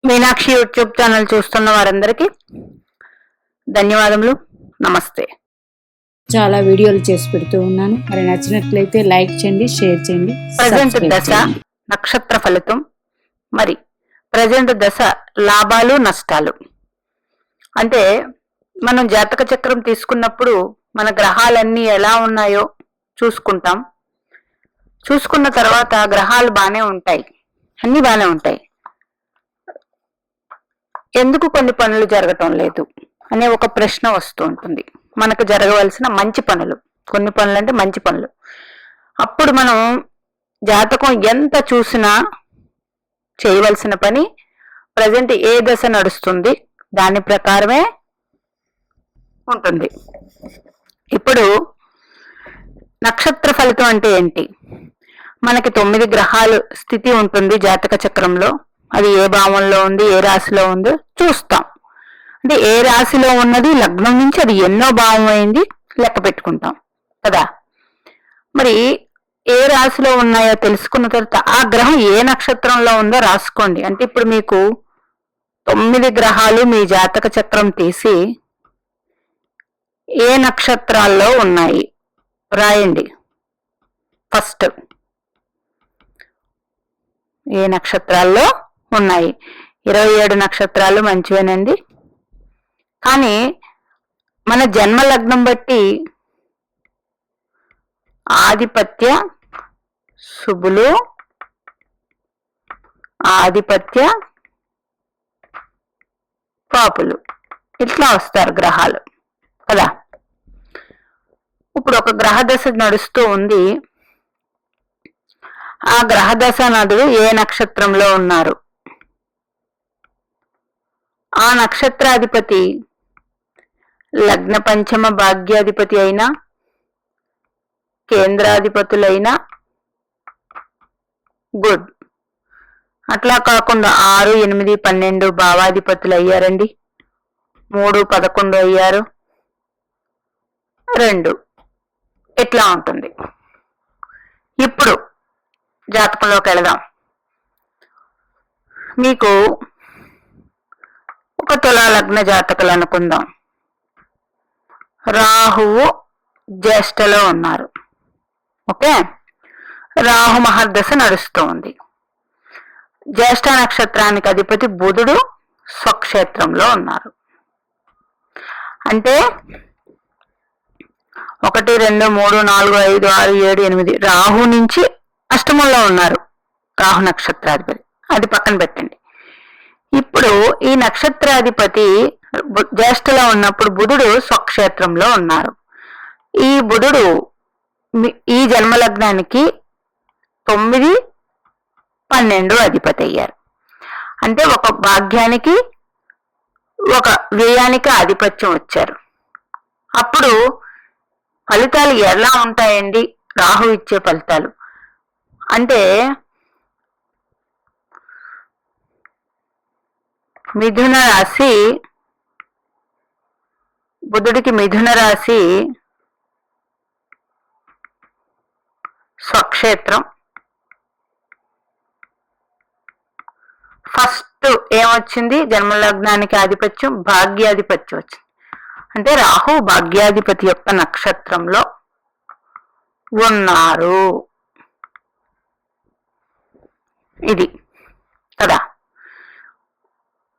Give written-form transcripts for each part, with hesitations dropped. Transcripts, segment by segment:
Meenakshi YouTube channel చూస్తున్న వారందరికీ ధన్యవాదములు. నమస్తే. చాలా వీడియోలు చేసి పెడుతూ ఉన్నాను. మరి నచ్చినట్లయితే లైక్ చేయండి, షేర్ చేయండి. ప్రజెంట్ దశ నక్షత్ర ఫలితం. మరి ప్రజెంట్ దశ లాభాలు నష్టాలు అంటే మనం జాతక చక్రం తీసుకున్నప్పుడు మన గ్రహాలన్నీ ఎలా ఉన్నాయో చూసుకుంటాం. చూసుకున్న తర్వాత గ్రహాలు బాగానే ఉంటాయి, అన్ని బాగానే ఉంటాయి, ఎందుకు కొన్ని పనులు జరగటం లేదు అనే ఒక ప్రశ్న వస్తూ ఉంటుంది. మనకు జరగవలసిన మంచి పనులు, కొన్ని పనులు అంటే మంచి పనులు. అప్పుడు మనం జాతకం ఎంత చూసినా చేయవలసిన పని ప్రజెంట్ ఏ దశ నడుస్తుంది దాని ప్రకారమే ఉంటుంది. ఇప్పుడు నక్షత్ర ఫలితం అంటే ఏంటి? మనకి 9 గ్రహాలు స్థితి ఉంటుంది జాతక చక్రంలో. అది ఏ భావంలో ఉంది, ఏ రాశిలో ఉందో చూస్తాం. అంటే ఏ రాశిలో ఉన్నది లగ్నం నుంచి అది ఎన్నో భావం అయింది లెక్క పెట్టుకుంటాం కదా. మరి ఏ రాశిలో ఉన్నాయో తెలుసుకున్న తర్వాత ఆ గ్రహం ఏ నక్షత్రంలో ఉందో రాసుకోండి. అంటే ఇప్పుడు మీకు 9 గ్రహాలు మీ జాతక చక్రం తీసి ఏ నక్షత్రాల్లో ఉన్నాయి రాయండి. ఫస్ట్ ఏ నక్షత్రాల్లో ఉన్నాయి. 27 నక్షత్రాలు మంచివేనండి. కానీ మన జన్మ లగ్నం బట్టి ఆధిపత్య శుభులు, ఆధిపత్య పాపులు ఇట్లా వస్తారు గ్రహాలు కదా. ఇప్పుడు ఒక గ్రహ దశ నడుస్తూ ఉంది. ఆ గ్రహ దశ నదులు ఏ నక్షత్రంలో ఉన్నారు, ఆ నక్షత్రాధిపతి లగ్న పంచమ భాగ్యాధిపతి అయినా, కేంద్రాధిపతులైనా గుడ్. అట్లా కాకుండా 6, 8, 12 భావాధిపతులు అయ్యారండి. 3, 11 అయ్యారు, 2 ఇట్లా ఉంటుంది. ఇప్పుడు జాతకంలోకి వెళదాం. మీకు ఒక తులా లగ్న జాతకులు అనుకుందాం. రాహువు జ్యేష్ఠలో ఉన్నారు. ఓకే, రాహు మహర్దశ నడుస్తూ ఉంది. జ్యేష్ఠ నక్షత్రానికి అధిపతి బుధుడు స్వక్షేత్రంలో ఉన్నారు. అంటే 1, 2, 3, 4, 5, 6, 7, 8 రాహు నుంచి అష్టమంలో ఉన్నారు. రాహు నక్షత్రాధిపతి అది పక్కన పెట్టండి. ఇప్పుడు ఈ నక్షత్రాధిపతి జ్యేష్ఠలో ఉన్నప్పుడు బుధుడు స్వక్షేత్రంలో ఉన్నారు. ఈ బుధుడు ఈ జన్మలగ్నానికి 9, 12 అధిపతి అయ్యారు. అంటే ఒక భాగ్యానికి ఒక వ్యయానికి ఆధిపత్యం వచ్చారు. అప్పుడు ఫలితాలు ఎలా ఉంటాయండి? రాహు ఇచ్చే ఫలితాలు అంటే మిథున రాశి, బుధుడికి మిథున రాశి స్వక్షేత్రం. ఫస్ట్ ఏమొచ్చింది? జన్మలగ్నానికి ఆధిపత్యం భాగ్యాధిపత్యం వచ్చింది. అంటే రాహు భాగ్యాధిపతి యొక్క నక్షత్రంలో ఉన్నారు. ఇది కదా.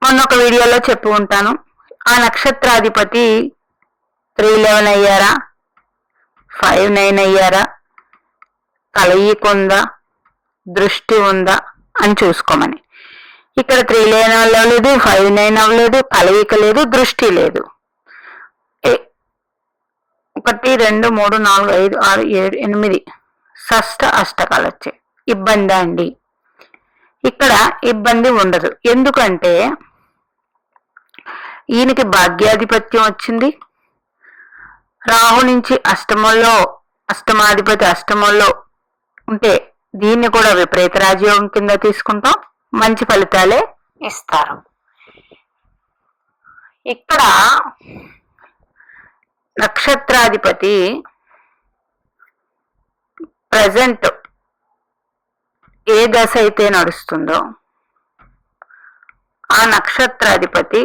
మొన్న ఒక వీడియోలో చెప్పి ఉంటాను. ఆ నక్షత్రాధిపతి 311 అయ్యారా, 59 అయ్యారా, కలయిక ఉందా, దృష్టి ఉందా అని చూసుకోమని. ఇక్కడ 311 అవ్వలేదు, 59 అవ్వలేదు, కలయిక లేదు, దృష్టి లేదు. 1, 2, 3, 4, 5, 6, 7, 8 షష్ఠ అష్టకాలు వచ్చాయి. ఇబ్బంది అండి? ఇక్కడ ఇబ్బంది ఉండదు. ఎందుకంటే ఈయనకి భాగ్యాధిపత్యం వచ్చింది. రాహు నుంచి అష్టమాధిపతి అష్టమంలో ఉంటే దీన్ని కూడా విపరీత రాజయోగం కింద తీసుకుంటాం. మంచి ఫలితాలే ఇస్తారు. ఇక్కడ నక్షత్రాధిపతి ప్రజెంట్ ఏ దశ అయితే నడుస్తుందో ఆ నక్షత్రాధిపతి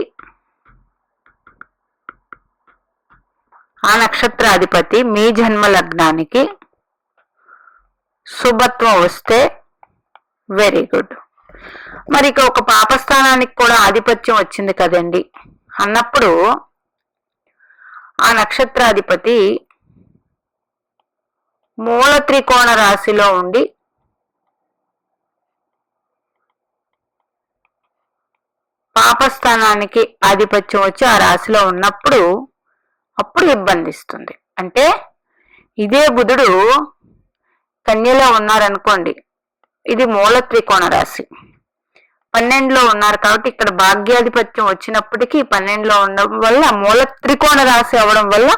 మీ జన్మ లగ్నానికి శుభత్వం వస్తే వెరీ గుడ్. మరి ఇక ఒక పాపస్థానానికి కూడా ఆధిపత్యం వచ్చింది కదండి అన్నప్పుడు ఆ నక్షత్రాధిపతి మూల త్రికోణ రాశిలో ఉండి పాపస్థానానికి ఆధిపత్యం వచ్చి ఆ రాశిలో ఉన్నప్పుడు అప్పుడు ఇబ్బందిస్తుంది. అంటే ఇదే బుధుడు కన్యలో ఉన్నారనుకోండి, ఇది మూల త్రికోణ రాశి, 12లో ఉన్నారు కాబట్టి ఇక్కడ భాగ్యాధిపత్యం వచ్చినప్పటికీ 12లో ఉండడం వల్ల మూల త్రికోణ రాశి అవడం వల్ల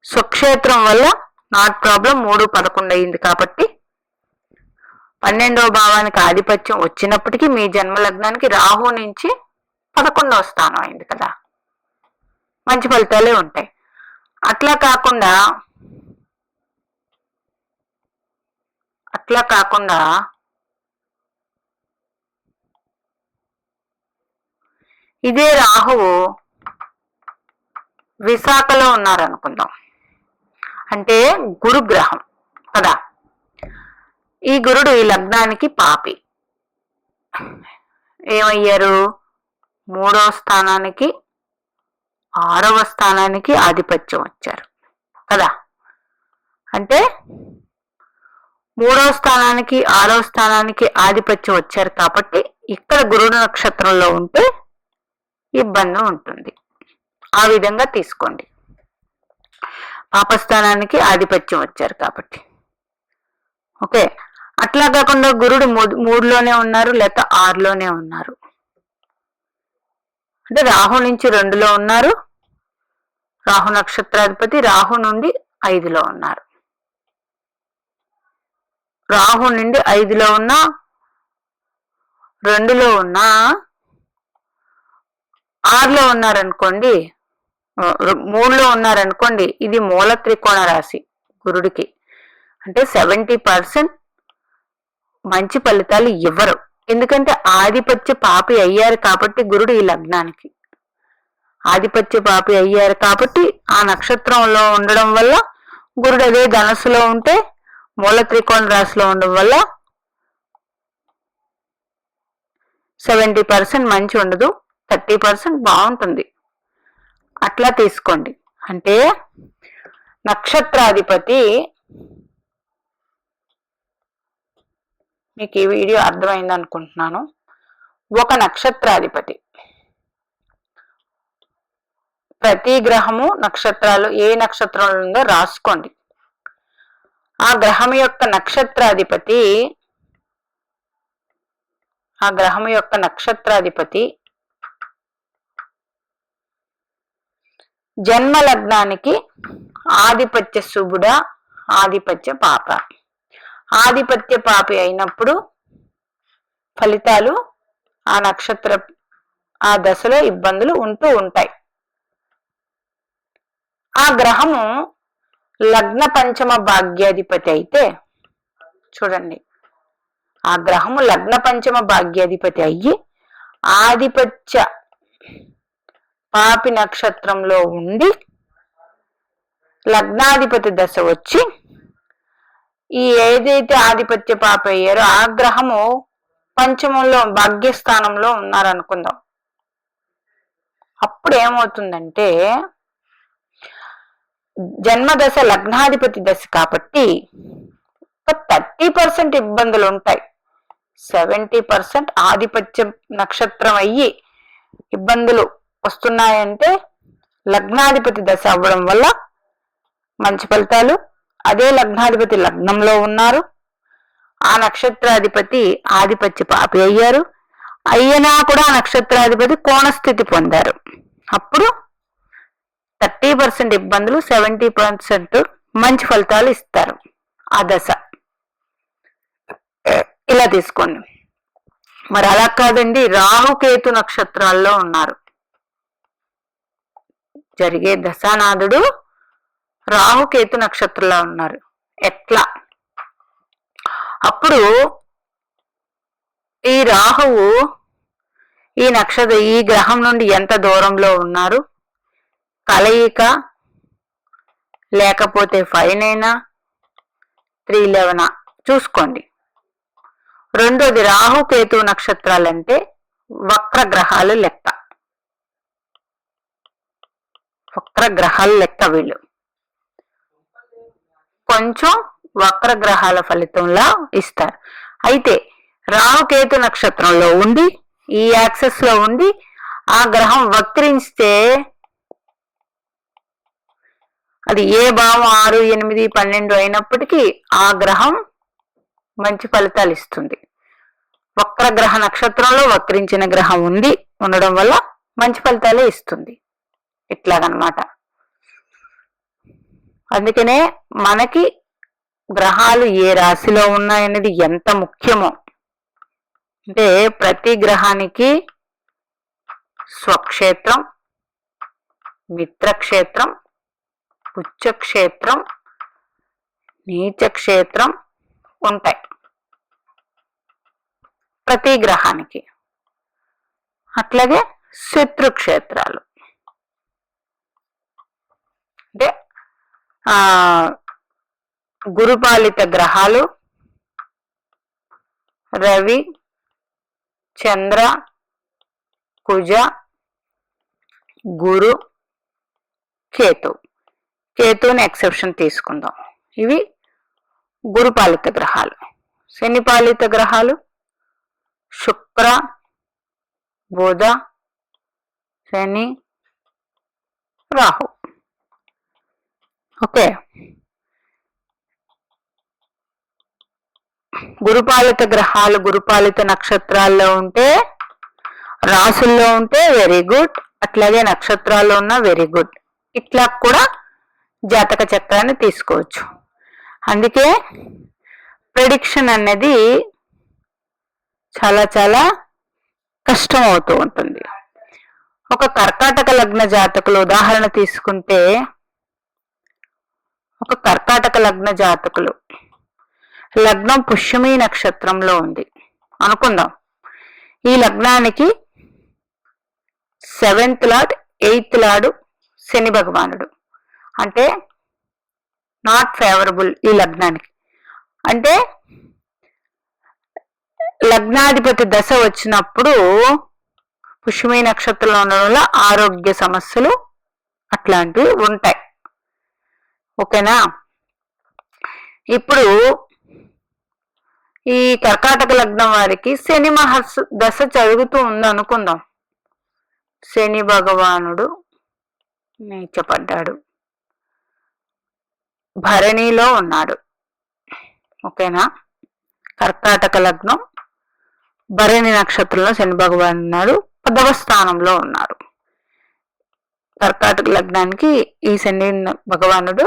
స్వక్షేత్రం వల్ల నాట్ ప్రాబ్లం 3-11 అయింది కాబట్టి 12వ భావానికి ఆధిపత్యం వచ్చినప్పటికీ మీ జన్మలగ్నానికి రాహు నుంచి 11వ స్థానం అయింది కదా, మంచి ఫలితాలే ఉంటాయి. అట్లా కాకుండా ఇదే రాహువు విశాఖలో ఉన్నారనుకుందాం, అంటే గురుగ్రహం కదా, ఈ గురుడు ఈ లగ్నానికి పాపి ఏమయ్యారు, 3వ స్థానానికి 6వ స్థానానికి ఆధిపత్యం వచ్చారు కదా. అంటే 3వ స్థానానికి 6వ స్థానానికి ఆధిపత్యం వచ్చారు కాబట్టి ఇక్కడ గురుడు నక్షత్రంలో ఉంటే ఇబ్బంది ఉంటుంది. ఆ విధంగా తీసుకోండి. పాపస్థానానికి ఆధిపత్యం వచ్చారు కాబట్టి ఓకే. అట్లా కాకుండా గురుడు 3లోనే ఉన్నారు లేక 6లోనే ఉన్నారు, అంటే రాహు నుంచి 2లో ఉన్నారు, రాహు నక్షత్రాధిపతి రాహు నుండి 5లో ఉన్నారు, రాహు నుండి 5లో ఉన్నా 2లో ఉన్నా 6లో ఉన్నారనుకోండి, 3లో ఉన్నారనుకోండి, ఇది మూల త్రికోణ రాశి గురుడికి, అంటే 70% మంచి ఫలితాలు ఇవ్వరు. ఎందుకంటే ఆధిపత్య పాపి అయ్యారు కాబట్టి గురుడు ఈ లగ్నానికి ఆధిపత్య పాపి అయ్యారు కాబట్టి ఆ నక్షత్రంలో ఉండడం వల్ల గురుడు అదే ధనస్సులో ఉంటే మూల త్రికోణ రాశిలో ఉండడం వల్ల 70% మంచి ఉండదు, 30% బాగుంటుంది. అట్లా తీసుకోండి. అంటే నక్షత్రాధిపతి, మీకు ఈ వీడియో అర్థమైంది అనుకుంటున్నాను. ఒక నక్షత్రాధిపతి, ప్రతి గ్రహము నక్షత్రాలు ఏ నక్షత్రంలో ఉందో రాసుకోండి. ఆ గ్రహం యొక్క నక్షత్రాధిపతి జన్మ లగ్నానికి ఆధిపత్య శుభుడ, ఆధిపత్య పాప. ఆధిపత్య పాపి అయినప్పుడు ఫలితాలు ఆ దశలో ఇబ్బందులు ఉంటూ ఉంటాయి. ఆ గ్రహము లగ్న పంచమ భాగ్యాధిపతి అయితే చూడండి, ఆ గ్రహము లగ్న పంచమ భాగ్యాధిపతి అయ్యి ఆధిపత్య పాపి నక్షత్రంలో ఉండి లగ్నాధిపతి దశ వచ్చి ఈ ఏదైతే ఆధిపత్య పాప అయ్యారో ఆ గ్రహము పంచమంలో భాగ్యస్థానంలో ఉన్నారనుకుందాం. అప్పుడు ఏమవుతుందంటే జన్మదశ లగ్నాధిపతి దశ కాబట్టి 30% ఇబ్బందులు ఉంటాయి. 70% ఆధిపత్య నక్షత్రం అయ్యి ఇబ్బందులు వస్తున్నాయంటే లగ్నాధిపతి దశ అవ్వడం వల్ల మంచి ఫలితాలు. అదే లగ్నాధిపతి లగ్నంలో ఉన్నారు, ఆ నక్షత్రాధిపతి ఆధిపత్య పాపి అయ్యారు, అయినా కూడా ఆ నక్షత్రాధిపతి కోణస్థితి పొందారు. అప్పుడు 30% ఇబ్బందులు, 70% మంచి ఫలితాలు ఇస్తారు ఆ దశ. ఇలా తీసుకోండి. మరి అలా కాదండి, రాహుకేతు నక్షత్రాల్లో ఉన్నారు, జరిగే దశానాథుడు రాహుకేతు నక్షత్రంలో ఉన్నారు. ఎట్లా? అప్పుడు ఈ రాహువు ఈ గ్రహం నుండి ఎంత దూరంలో ఉన్నారు, కలయిక లేకపోతే 5 311 చూసుకోండి. రెండోది రాహు కేతు నక్షత్రాలంటే వక్ర గ్రహాలు లెక్క, వీళ్ళు కొంచెం వక్ర గ్రహాల ఫలితంలా ఇస్తారు. అయితే రాహుకేతు నక్షత్రంలో ఉండి ఈ యాక్సెస్ లో ఉండి ఆ గ్రహం వక్రించితే అది ఏ భావం 6, 8, 12 అయినప్పటికీ ఆ గ్రహం మంచి ఫలితాలు ఇస్తుంది. వక్రగ్రహ నక్షత్రంలో వక్రించిన గ్రహం ఉండడం వల్ల మంచి ఫలితాలే ఇస్తుంది. ఇట్లాగనమాట. అందుకనే మనకి గ్రహాలు ఏ రాశిలో ఉన్నాయనేది ఎంత ముఖ్యమో, అంటే ప్రతి గ్రహానికి స్వక్షేత్రం, మిత్రక్షేత్రం, ఉచ్చక్షేత్రం, నీచక్షేత్రం ఉంటాయి ప్రతి గ్రహానికి. అట్లాగే శత్రుక్షేత్రాలు అంటే గురుపాలిత గ్రహాలు రవి, చంద్ర, కుజ, గురు, కేతుని ఎక్సెప్షన్ తీసుకుందాం. ఇవి గురుపాలిత గ్రహాలు. శనిపాలిత గ్రహాలు శుక్ర, బుధ, శని, రాహు. ఓకే, గురుపాలిత గ్రహాలు గురుపాలిత నక్షత్రాల్లో ఉంటే, రాసుల్లో ఉంటే వెరీ గుడ్, అట్లాగే నక్షత్రాల్లో ఉన్న వెరీ గుడ్. ఇట్లా కూడా జాతక చక్రాన్ని తీసుకోవచ్చు. అందుకే ప్రెడిక్షన్ అనేది చాలా చాలా కష్టం అవుతూ ఉంటుంది. ఒక కర్కాటక లగ్న జాతకులు ఉదాహరణ తీసుకుంటే, ఒక కర్కాటక లగ్న జాతకులు లగ్నం పుష్యమి నక్షత్రంలో ఉంది అనుకుందాం. ఈ లగ్నానికి 7th లార్డ్ 8th లార్డు శని భగవానుడు, అంటే నాట్ ఫేవరబుల్ ఈ లగ్నానికి. అంటే లగ్నాధిపతి దశ వచ్చినప్పుడు పుష్యమి నక్షత్రంలో ఉండడం వల్ల ఆరోగ్య సమస్యలు అట్లాంటివి ఉంటాయి. ఓకేనా. ఇప్పుడు ఈ కర్కాటక లగ్నం వారికి శని దశ జరుగుతూ ఉంది అనుకుందాం. శని భగవానుడు నీచపడ్డాడు, భరణిలో ఉన్నాడు. ఓకేనా. కర్కాటక లగ్నం భరణి నక్షత్రంలో శని భగవాన్ ఉన్నాడు, 10వ స్థానంలో ఉన్నారు. కర్కాటక లగ్నానికి ఈ శని భగవానుడు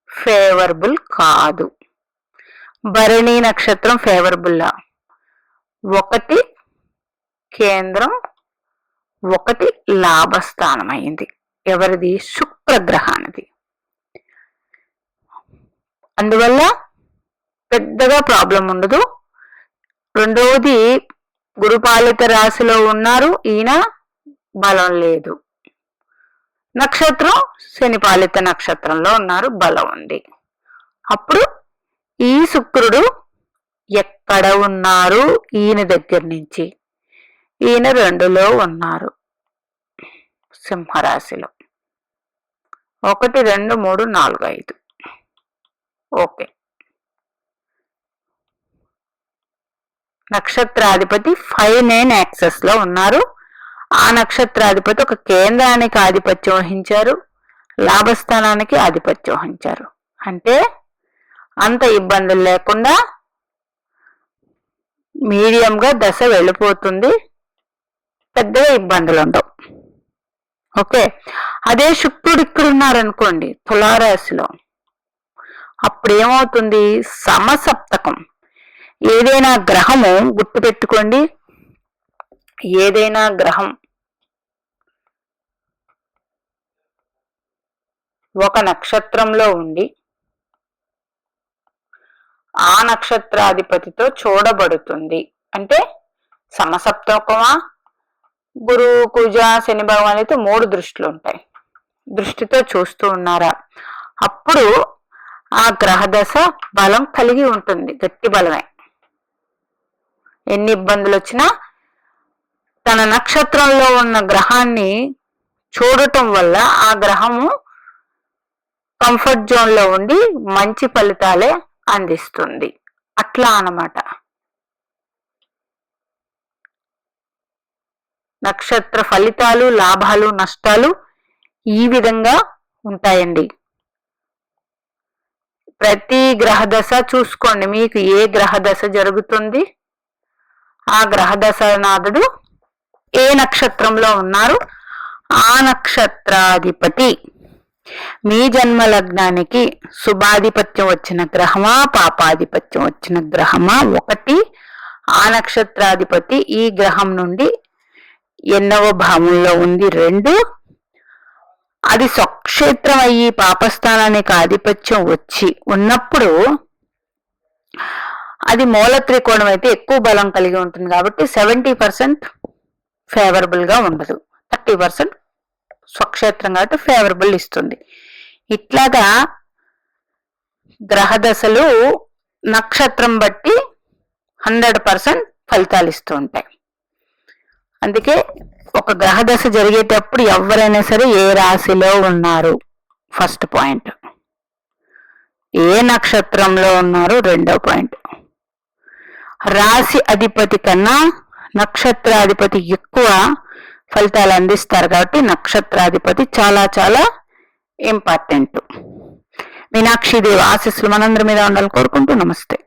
ఫేవరబుల్ కాదు. భరణి నక్షత్రం ఫేవరబుల్లా, 1 కేంద్రం, 1 లాభస్థానం అయింది. ఎవరిది? శుక్రగ్రహానిది. అందువల్ల పెద్దగా ప్రాబ్లం ఉండదు. రెండవది గురుపాలిత రాశిలో ఉన్నారు, ఈయన బలం లేదు. నక్షత్రం శనిపాలిత నక్షత్రంలో ఉన్నారు, బలం ఉంది. అప్పుడు ఈ శుక్రుడు ఎక్కడ ఉన్నారు? ఈయన దగ్గర నుంచి ఈయన 2లో ఉన్నారు, సింహరాశిలో. 1 2 3 4 5. ఓకే. నక్షత్రాధిపతి 5 9 యాక్సెస్ లో ఉన్నారు. ఆ నక్షత్రాధిపతి ఒక కేంద్రానికి ఆధిపత్యం వహించారు, లాభస్థానానికి ఆధిపత్యం వహించారు. అంటే అంత ఇబ్బందులు లేకుండా మీడియంగా దశ వెళ్ళిపోతుంది, పెద్దగా ఇబ్బందులు ఉండవు. ఓకే. అదే శుక్రుడు ఇక్కడ ఉన్నారనుకోండి తులారాశిలో, అప్పుడు ఏమవుతుంది? సమసప్తకం. ఏదైనా గ్రహము, గుర్తుపెట్టుకోండి, ఏదైనా గ్రహం ఒక నక్షత్రంలో ఉండి ఆ నక్షత్రాధిపతితో చూడబడుతుంది అంటే సమసప్తమా, గురు, కుజ, శని భగవానులతో 3 దృష్టిలు ఉంటాయి. దృష్టితో చూస్తూ ఉన్నారా, అప్పుడు ఆ గ్రహ దశ బలం కలిగి ఉంటుంది, గట్టి బలమే. ఎన్ని ఇబ్బందులు వచ్చినా తన నక్షత్రంలో ఉన్న గ్రహాన్ని చూడటం వల్ల ఆ గ్రహము కంఫర్ట్ జోన్ లో ఉండి మంచి ఫలితాలే అందిస్తుంది. అట్లా అన్నమాట. నక్షత్ర ఫలితాలు, లాభాలు, నష్టాలు ఈ విధంగా ఉంటాయండి. ప్రతి గ్రహ దశ చూసుకోండి, మీకు ఏ గ్రహ దశ జరుగుతుంది, ఆ గ్రహ దశనాథుడు ఏ నక్షత్రంలో ఉన్నారు, ఆ నక్షత్రాధిపతి మీ జన్మ లగ్నానికి శుభాధిపత్యం వచ్చిన గ్రహమా, పాపాధిపత్యం వచ్చిన గ్రహమా, 1 ఆ నక్షత్రాధిపతి ఈ గ్రహం నుండి ఎన్నవ భావంలో ఉంది, 2 అది స్వక్షేత్రం అయ్యి పాపస్థానానికి ఆధిపత్యం వచ్చి ఉన్నప్పుడు అది మూల త్రికోణం అయితే ఎక్కువ బలం కలిగి ఉంటుంది కాబట్టి 70% ఫేవరబుల్ గా ఉండదు, 30% స్వక్షేత్రం కాబట్టి ఫేవరబుల్ ఇస్తుంది. ఇట్లాగా గ్రహ దశలు నక్షత్రం బట్టి 100% ఫలితాలు ఇస్తూ ఉంటాయి. అందుకే ఒక గ్రహ దశ జరిగేటప్పుడు ఎవరైనా సరే ఏ రాశిలో ఉన్నారు ఫస్ట్ పాయింట్, ఏ నక్షత్రంలో ఉన్నారు 2వ పాయింట్. రాశి అధిపతి కన్నా నక్షత్రాధిపతి ఎక్కువ ఫలితాలు అందిస్తారు కాబట్టి నక్షత్రాధిపతి చాలా చాలా ఇంపార్టెంట్. మీనాక్షి దేవి ఆశీస్సులు మనందరి మీద ఉండాలని కోరుకుంటూ నమస్తే.